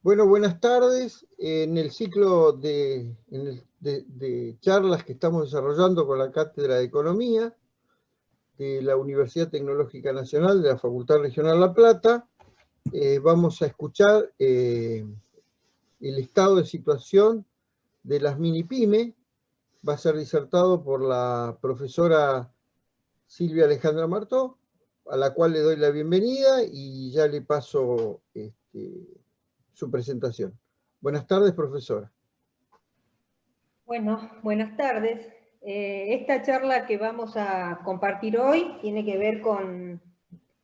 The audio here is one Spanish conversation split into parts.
Bueno, buenas tardes. En el ciclo de charlas que estamos desarrollando con la Cátedra de Economía de la Universidad Tecnológica Nacional de la Facultad Regional La Plata, vamos a escuchar el estado de situación de las mini-pymes. Va a ser disertado por la profesora Silvia Alejandra Martó, a la cual le doy la bienvenida y ya le paso su presentación. Buenas tardes, profesora. Bueno, buenas tardes. Esta charla que vamos a compartir hoy tiene que ver con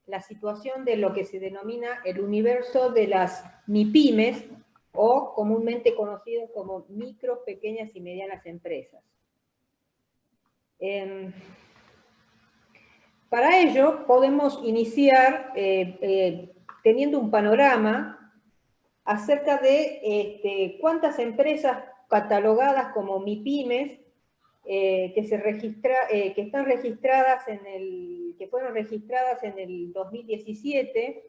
la situación de lo que se denomina el universo de las MIPYMES, o comúnmente conocidos como micro, pequeñas y medianas empresas. Para ello podemos iniciar teniendo un panorama acerca de cuántas empresas catalogadas como MIPYMES que están registradas que fueron registradas en el 2017.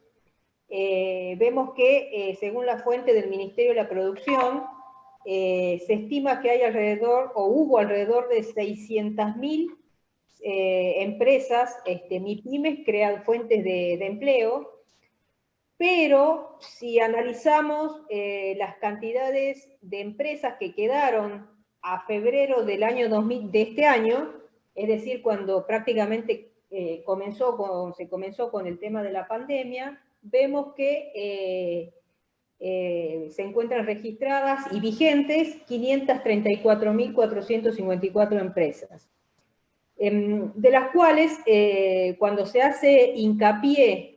Vemos que según la fuente del Ministerio de la Producción, se estima que hay hubo alrededor de 600.000 empresas MIPYMES, crean fuentes de empleo. Pero si analizamos las cantidades de empresas que quedaron a febrero del año 2000, de este año, es decir, cuando prácticamente se comenzó con el tema de la pandemia, vemos que se encuentran registradas y vigentes 534.454 empresas, de las cuales cuando se hace hincapié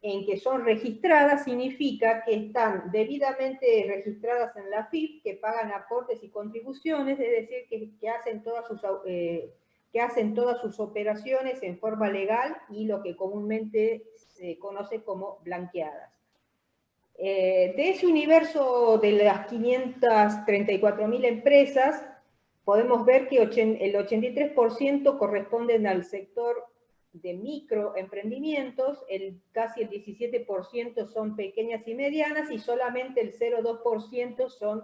en que son registradas, significa que están debidamente registradas en la AFIP, que pagan aportes y contribuciones, es decir, que hacen todas sus operaciones en forma legal y lo que comúnmente se conoce como blanqueadas. De ese universo de las 534.000 empresas, podemos ver que el 83% corresponden al sector de microemprendimientos, casi el 17% son pequeñas y medianas, y solamente el 0,2% son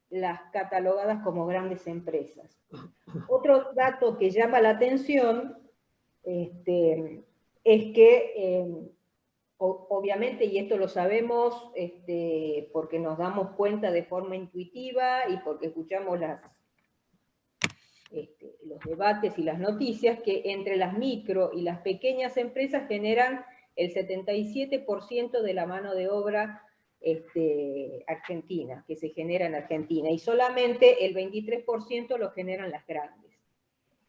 las catalogadas como grandes empresas. Otro dato que llama la atención es que, obviamente, y esto lo sabemos porque nos damos cuenta de forma intuitiva y porque escuchamos los debates y las noticias, que entre las micro y las pequeñas empresas generan el 77% de la mano de obra argentina, que se genera en Argentina, y solamente el 23% lo generan las grandes.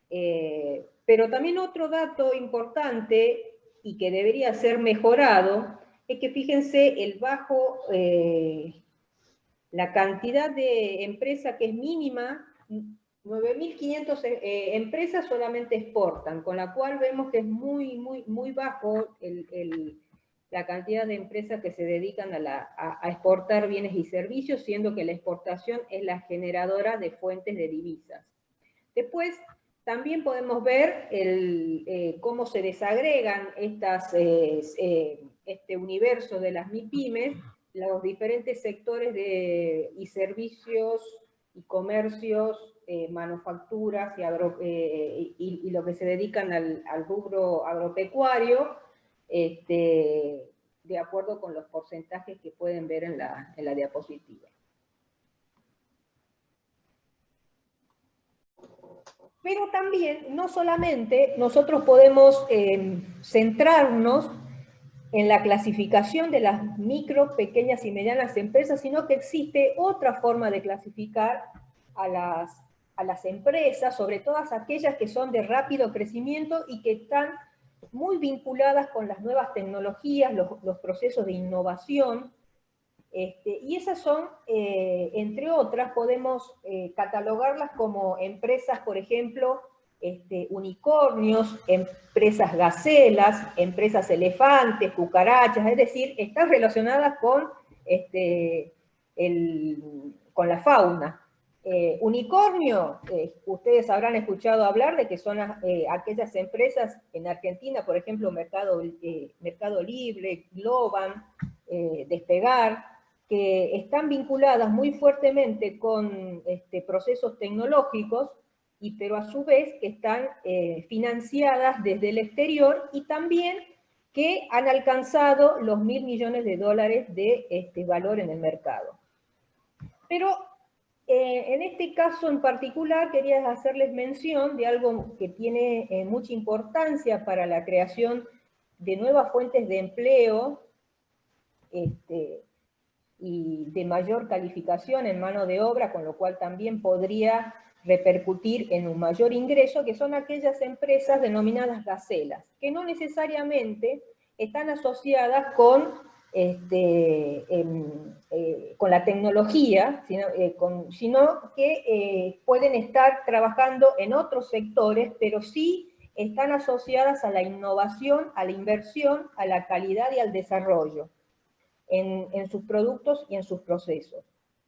Pero también otro dato importante y que debería ser mejorado es que, fíjense, la cantidad de empresa que es mínima. 9.500 empresas solamente exportan, con la cual vemos que es muy bajo la cantidad de empresas que se dedican a exportar bienes y servicios, siendo que la exportación es la generadora de fuentes de divisas. Después, también podemos ver cómo se desagregan este universo de las MIPYMES, los diferentes sectores y servicios y comercios, manufacturas y lo que se dedican al rubro agropecuario, de acuerdo con los porcentajes que pueden ver en la diapositiva. Pero también, no solamente nosotros podemos centrarnos en la clasificación de las micro, pequeñas y medianas empresas, sino que existe otra forma de clasificar a las empresas, sobre todo aquellas que son de rápido crecimiento y que están muy vinculadas con las nuevas tecnologías, los procesos de innovación. Y esas son, entre otras, podemos catalogarlas como empresas, por ejemplo, unicornios, empresas gacelas, empresas elefantes, cucarachas, es decir, están relacionadas con la fauna. Unicornio, ustedes habrán escuchado hablar de que son aquellas empresas en Argentina, por ejemplo, Mercado Libre, Globan, Despegar, que están vinculadas muy fuertemente con procesos tecnológicos, pero a su vez que están financiadas desde el exterior y también que han alcanzado los $1.000 millones de valor en el mercado. Pero en este caso en particular quería hacerles mención de algo que tiene mucha importancia para la creación de nuevas fuentes de empleo y de mayor calificación en mano de obra, con lo cual también podría repercutir en un mayor ingreso, que son aquellas empresas denominadas gacelas, que no necesariamente están asociadas con la tecnología, sino que pueden estar trabajando en otros sectores, pero sí están asociadas a la innovación, a la inversión, a la calidad y al desarrollo en sus productos y en sus procesos.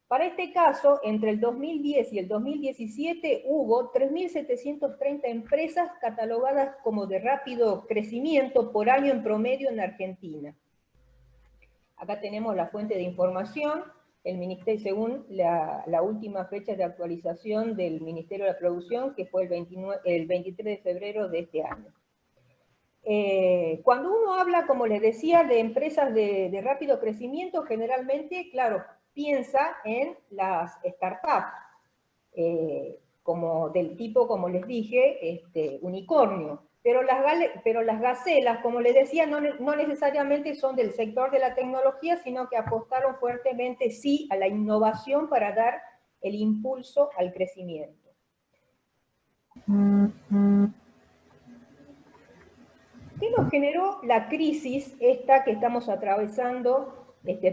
Para este caso, entre el 2010 y el 2017 hubo 3.730 empresas catalogadas como de rápido crecimiento por año en promedio en Argentina. Acá tenemos la fuente de información, el ministerio, según la última fecha de actualización del Ministerio de la Producción, que fue el 23 de febrero de este año. Cuando uno habla, como les decía, de empresas de rápido crecimiento, generalmente, claro, piensa en las startups, como del tipo, como les dije, unicornio. Pero las gacelas, como les decía, no necesariamente son del sector de la tecnología, sino que apostaron fuertemente, sí, a la innovación para dar el impulso al crecimiento. ¿Qué nos generó la crisis esta que estamos atravesando,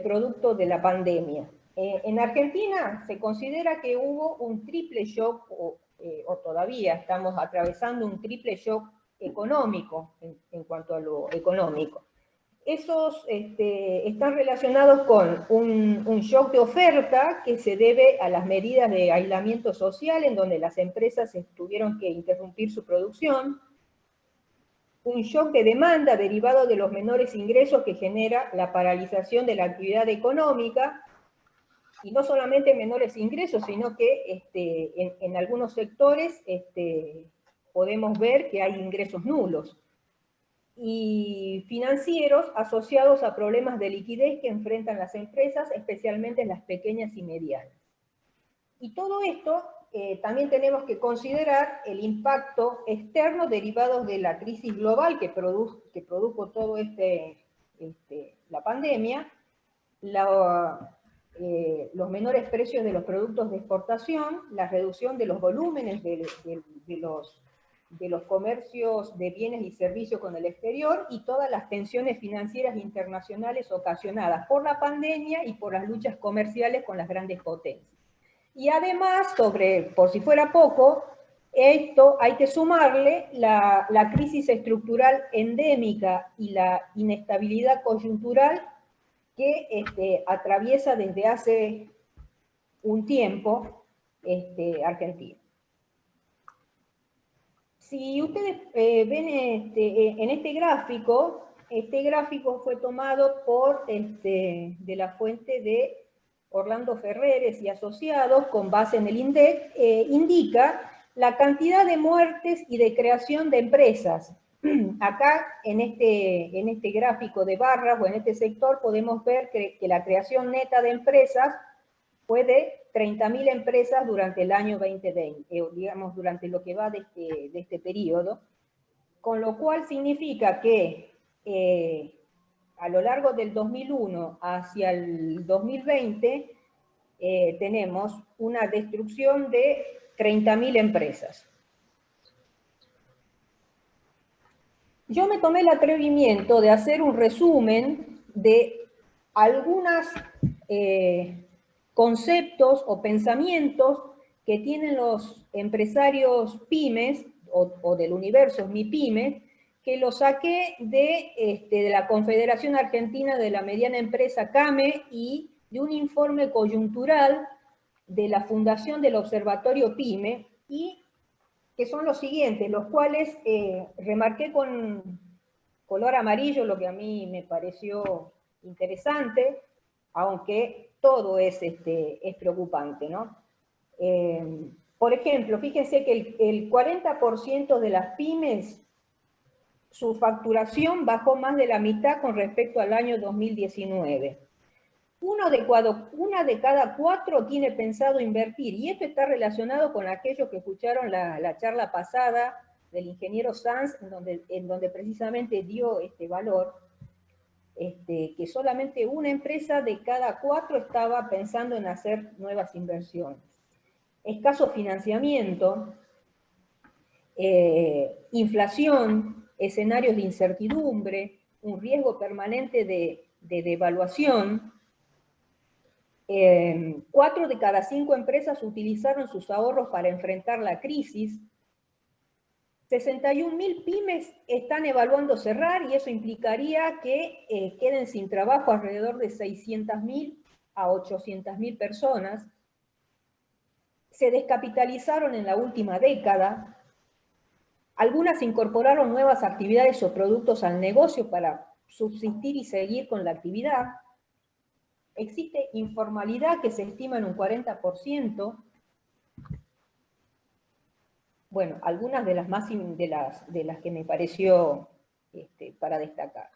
producto de la pandemia? En Argentina se considera que hubo un triple shock, o todavía estamos atravesando un triple shock económico, en cuanto a lo económico. Esos están relacionados con un shock de oferta que se debe a las medidas de aislamiento social, en donde las empresas tuvieron que interrumpir su producción, un shock de demanda derivado de los menores ingresos que genera la paralización de la actividad económica, y no solamente menores ingresos, sino que en algunos sectores podemos ver que hay ingresos nulos, y financieros asociados a problemas de liquidez que enfrentan las empresas, especialmente las pequeñas y medianas. Y todo esto también tenemos que considerar el impacto externo derivado de la crisis global que produjo todo la pandemia, los menores precios de los productos de exportación, la reducción de los volúmenes de los comercios de bienes y servicios con el exterior, y todas las tensiones financieras internacionales ocasionadas por la pandemia y por las luchas comerciales con las grandes potencias. Y además, por si fuera poco, esto hay que sumarle la crisis estructural endémica y la inestabilidad coyuntural que atraviesa desde hace un tiempo Argentina. Si ustedes ven en este gráfico fue tomado de la fuente de Orlando Ferreres y Asociados, con base en el INDEC, indica la cantidad de muertes y de creación de empresas. Acá, en este gráfico de barras, o en este sector, podemos ver que la creación neta de empresas fue de 30.000 empresas durante el año 2020, digamos, durante lo que va de este periodo, con lo cual significa que a lo largo del 2001 hacia el 2020 tenemos una destrucción de 30.000 empresas. Yo me tomé el atrevimiento de hacer un resumen de algunos conceptos o pensamientos que tienen los empresarios pymes o del universo MIPYME, que lo saqué de la Confederación Argentina de la Mediana Empresa, CAME, y de un informe coyuntural de la Fundación del Observatorio PYME, y que son los siguientes, los cuales remarqué con color amarillo, lo que a mí me pareció interesante, aunque todo es preocupante, ¿no? Por ejemplo, fíjense que el 40% de las pymes, su facturación bajó más de la mitad con respecto al año 2019. Una de cada 4 tiene pensado invertir, y esto está relacionado con aquellos que escucharon la charla pasada del ingeniero Sanz, en donde precisamente dio este valor, que solamente una empresa de cada 4 estaba pensando en hacer nuevas inversiones. Escaso financiamiento, inflación, escenarios de incertidumbre, un riesgo permanente de devaluación. 4 de cada 5 empresas utilizaron sus ahorros para enfrentar la crisis. 61.000 pymes están evaluando cerrar, y eso implicaría que queden sin trabajo alrededor de 600.000 a 800.000 personas. Se descapitalizaron en la última década. Algunas incorporaron nuevas actividades o productos al negocio para subsistir y seguir con la actividad. Existe informalidad que se estima en un 40%. Bueno, algunas de las más de las que me pareció para destacar.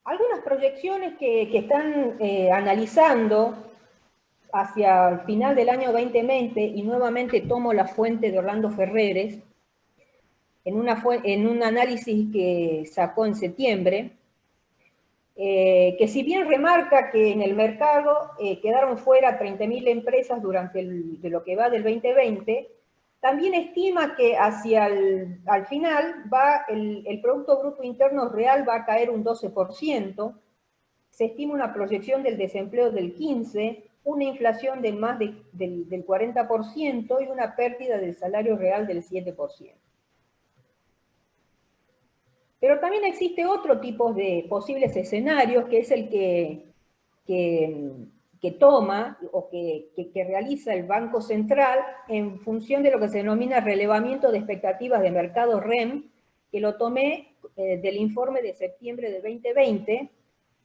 Algunas proyecciones que están analizando hacia el final del año 2020, y nuevamente tomo la fuente de Orlando Ferreres, en un análisis que sacó en septiembre, que si bien remarca que en el mercado quedaron fuera 30.000 empresas durante de lo que va del 2020, también estima que hacia al final el Producto Bruto Interno Real va a caer un 12%, se estima una proyección del desempleo del 15%, una inflación de más del 40% y una pérdida del salario real del 7%. Pero también existe otro tipo de posibles escenarios, que es el que toma o que realiza el Banco Central en función de lo que se denomina relevamiento de expectativas de mercado REM, que lo tomé del informe de septiembre de 2020,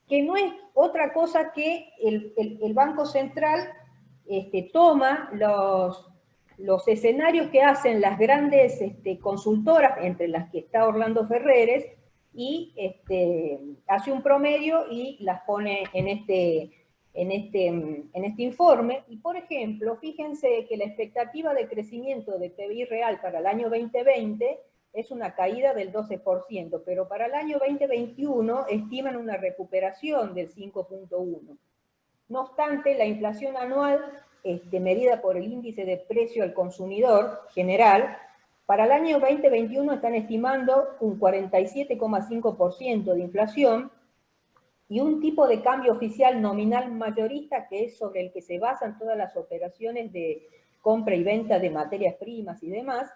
que no es otra cosa que el Banco Central toma los escenarios que hacen las grandes consultoras, entre las que está Orlando Ferreres, y hace un promedio y las pone en este informe. Y por ejemplo, fíjense que la expectativa de crecimiento de PBI real para el año 2020 es una caída del 12%, pero para el año 2021 estiman una recuperación del 5.1%. No obstante, la inflación anual, medida por el índice de precio al consumidor general, para el año 2021 están estimando un 47,5% de inflación y un tipo de cambio oficial nominal mayorista, que es sobre el que se basan todas las operaciones de compra y venta de materias primas y demás,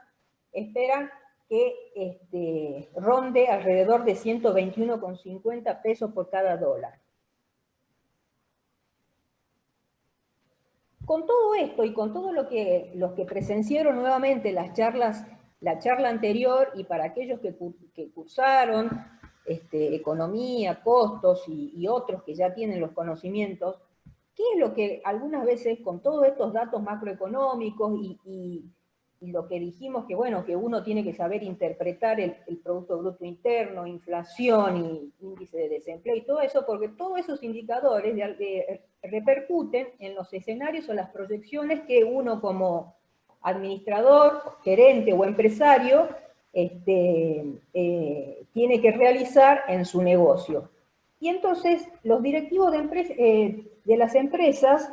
esperan que ronde alrededor de 121,50 pesos por cada dólar. Con todo esto y con todo los que presenciaron nuevamente la charla anterior, y para aquellos que cursaron economía, costos y otros que ya tienen los conocimientos, ¿qué es lo que algunas veces con todos estos datos macroeconómicos y lo que dijimos que, bueno, que uno tiene que saber interpretar el Producto Bruto Interno, inflación y índice de desempleo y todo eso, porque todos esos indicadores repercuten en los escenarios o las proyecciones que uno como administrador, gerente o empresario tiene que realizar en su negocio. Y entonces los directivos de las empresas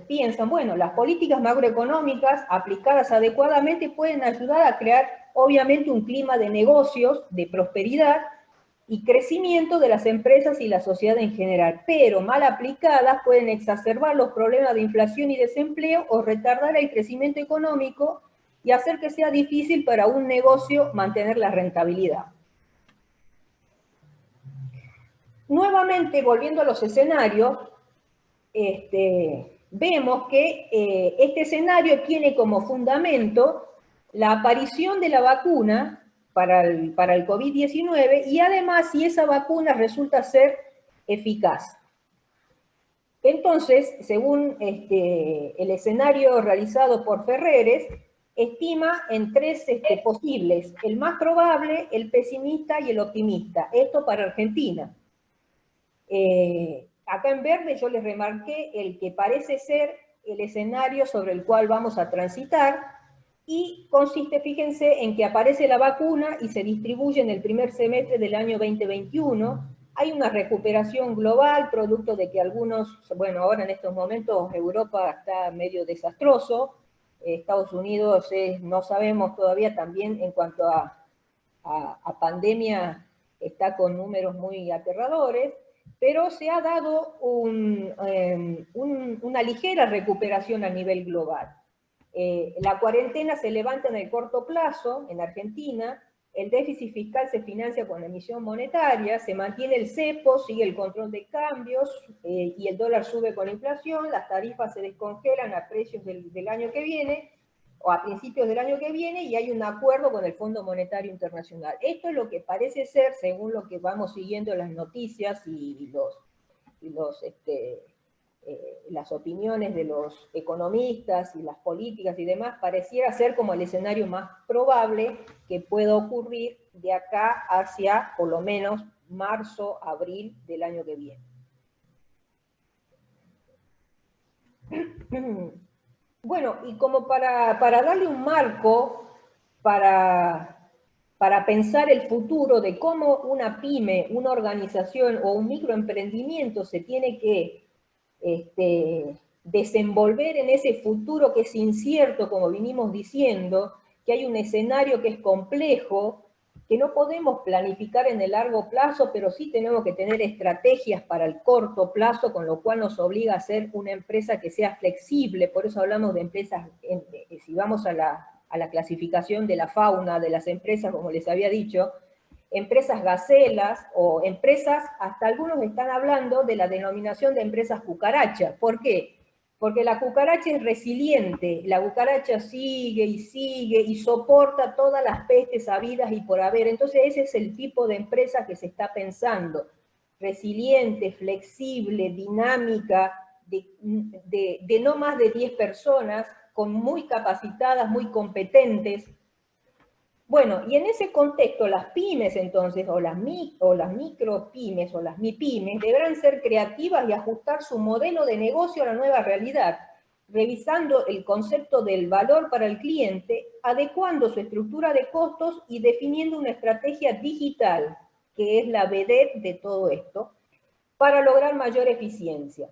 piensan, bueno, las políticas macroeconómicas aplicadas adecuadamente pueden ayudar a crear, obviamente, un clima de negocios, de prosperidad y crecimiento de las empresas y la sociedad en general, pero mal aplicadas pueden exacerbar los problemas de inflación y desempleo o retardar el crecimiento económico y hacer que sea difícil para un negocio mantener la rentabilidad. Nuevamente, volviendo a los escenarios, vemos que este escenario tiene como fundamento la aparición de la vacuna para el COVID-19 y además si esa vacuna resulta ser eficaz. Entonces, según el escenario realizado por Ferreres, estima en tres posibles: el más probable, el pesimista y el optimista. Esto para Argentina. Acá en verde yo les remarqué el que parece ser el escenario sobre el cual vamos a transitar, y consiste, fíjense, en que aparece la vacuna y se distribuye en el primer semestre del año 2021. Hay una recuperación global, producto de que algunos, bueno, ahora en estos momentos Europa está medio desastroso, Estados Unidos no sabemos todavía también en cuanto a pandemia, está con números muy aterradores, pero se ha dado una ligera recuperación a nivel global. La cuarentena se levanta en el corto plazo en Argentina, el déficit fiscal se financia con emisión monetaria, se mantiene el cepo, sigue el control de cambios y el dólar sube con inflación, las tarifas se descongelan a precios del año que viene o a principios del año que viene, y hay un acuerdo con el Fondo Monetario Internacional. Esto es lo que parece ser, según lo que vamos siguiendo en las noticias y las opiniones de los economistas y las políticas y demás, pareciera ser como el escenario más probable que pueda ocurrir de acá hacia, por lo menos, marzo, abril del año que viene. Bueno, y como para darle un marco para pensar el futuro de cómo una pyme, una organización o un microemprendimiento se tiene que desenvolver en ese futuro que es incierto, como vinimos diciendo, que hay un escenario que es complejo, que no podemos planificar en el largo plazo, pero sí tenemos que tener estrategias para el corto plazo, con lo cual nos obliga a ser una empresa que sea flexible. Por eso hablamos de empresas, si vamos a la clasificación de la fauna de las empresas, como les había dicho, empresas gacelas o empresas, hasta algunos están hablando de la denominación de empresas cucaracha. ¿Por qué? Porque la cucaracha es resiliente, la cucaracha sigue y soporta todas las pestes habidas y por haber. Entonces ese es el tipo de empresa que se está pensando: resiliente, flexible, dinámica, de no más de 10 personas, con muy capacitadas, muy competentes. Bueno, y en ese contexto las pymes entonces, o las micropymes o las MIPYMES, deberán ser creativas y ajustar su modelo de negocio a la nueva realidad, revisando el concepto del valor para el cliente, adecuando su estructura de costos y definiendo una estrategia digital, que es la vedette de todo esto, para lograr mayor eficiencia.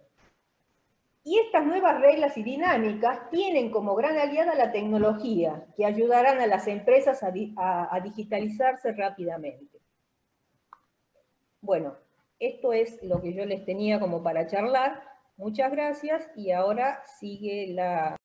Y estas nuevas reglas y dinámicas tienen como gran aliada la tecnología, que ayudarán a las empresas a digitalizarse rápidamente. Bueno, esto es lo que yo les tenía como para charlar. Muchas gracias, y ahora sigue la